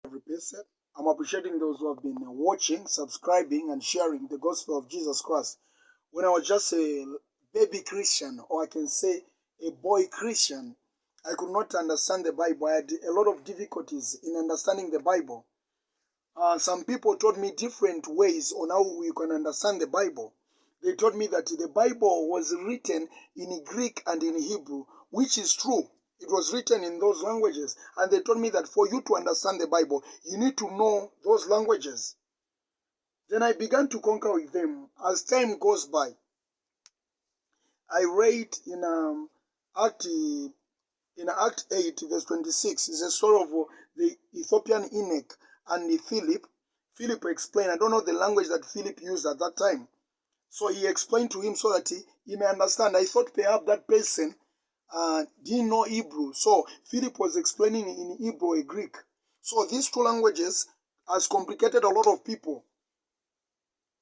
every person. I'm appreciating those who have been watching, subscribing, and sharing the gospel of Jesus Christ. When I was just a baby Christian, or I can say a boy Christian, I could not understand the Bible. I had a lot of difficulties in understanding the Bible. Some people taught me different ways on how we can understand the Bible. They taught me that the Bible was written in Greek and in Hebrew, which is true. It was written in those languages. And they told me that for you to understand the Bible, you need to know those languages. Then I began to conquer with them. As time goes by, I read in Act 8, verse 26. It's a story of the Ethiopian eunuch and Philip. Philip explained, I don't know the language that Philip used at that time. So he explained to him so that he may understand. I thought perhaps that person didn't know Hebrew. So Philip was explaining in Hebrew or Greek. So these two languages has complicated a lot of people.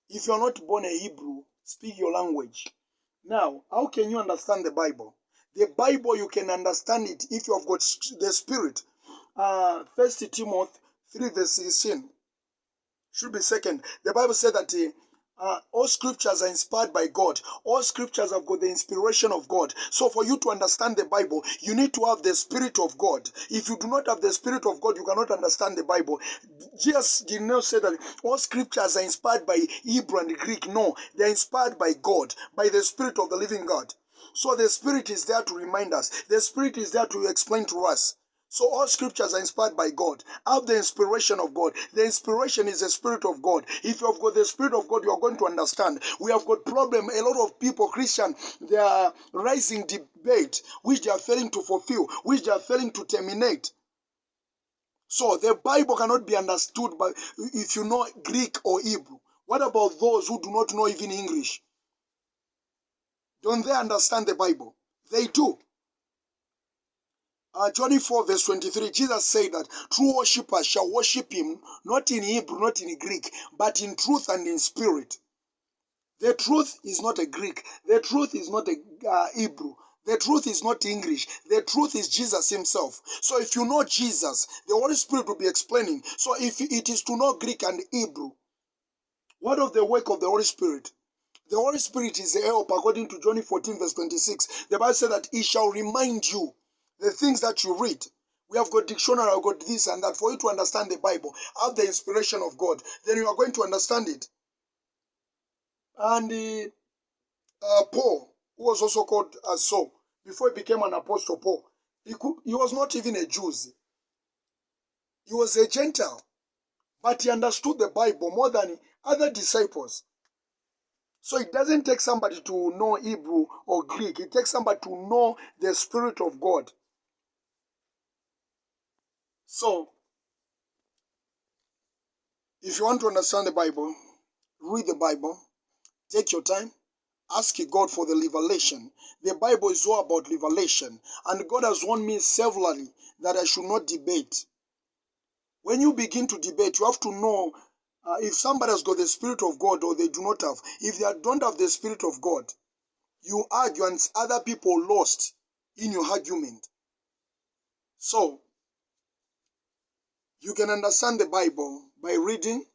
If you're not born a Hebrew, speak your language. Now, how can you understand the Bible? The Bible, you can understand it if you have got the Spirit. 1 Timothy 3 verse 16. Should be second. The Bible said that all scriptures are inspired by God. All scriptures have got the inspiration of God. So for you to understand the Bible, you need to have the Spirit of God. If you do not have the Spirit of God, you cannot understand the Bible. Jesus did not say that all scriptures are inspired by Hebrew and Greek. No, they are inspired by God, by the Spirit of the living God. So the Spirit is there to remind us. The Spirit is there to explain to us. So all scriptures are inspired by God. Have the inspiration of God. The inspiration is the Spirit of God. If you have got the Spirit of God, you are going to understand. We have got problem. A lot of people, Christian, they are raising debate, which they are failing to fulfill, which they are failing to terminate. So the Bible cannot be understood by if you know Greek or Hebrew. What about those who do not know even English? Don't they understand the Bible? They do. John 4 verse 23, Jesus said that true worshippers shall worship him, not in Hebrew, not in Greek, but in truth and in spirit. The truth is not a Greek. The truth is not a Hebrew. The truth is not English. The truth is Jesus himself. So if you know Jesus, the Holy Spirit will be explaining. So if it is to know Greek and Hebrew, what of the work of the Holy Spirit? The Holy Spirit is a help according to John 14 verse 26. The Bible said that he shall remind you the things that you read. We have got dictionary, I've got this and that. For you to understand the Bible, have the inspiration of God, then you are going to understand it. And Paul, who was also called as Saul, before he became an apostle, Paul, he was not even a Jew. He was a Gentile, but he understood the Bible more than other disciples. So it doesn't take somebody to know Hebrew or Greek. It takes somebody to know the Spirit of God. So, if you want to understand the Bible, read the Bible, take your time, ask God for the revelation. The Bible is all about revelation. And God has warned me severally that I should not debate. When you begin to debate, you have to know if somebody has got the Spirit of God or they do not have. If they don't have the Spirit of God, you argue and other people lost in your argument. So, you can understand the Bible by reading,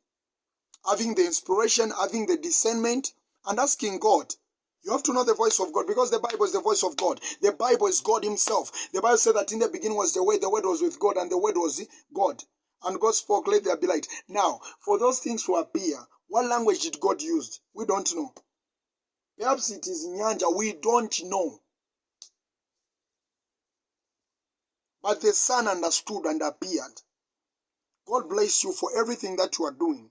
having the inspiration, having the discernment, and asking God. You have to know the voice of God because the Bible is the voice of God. The Bible is God himself. The Bible said that in the beginning was the Word was with God, and the Word was God. And God spoke, let there be light. Now, for those things to appear, what language did God use? We don't know. Perhaps it is Nyanja, we don't know. But the Son understood and appeared. God bless you for everything that you are doing.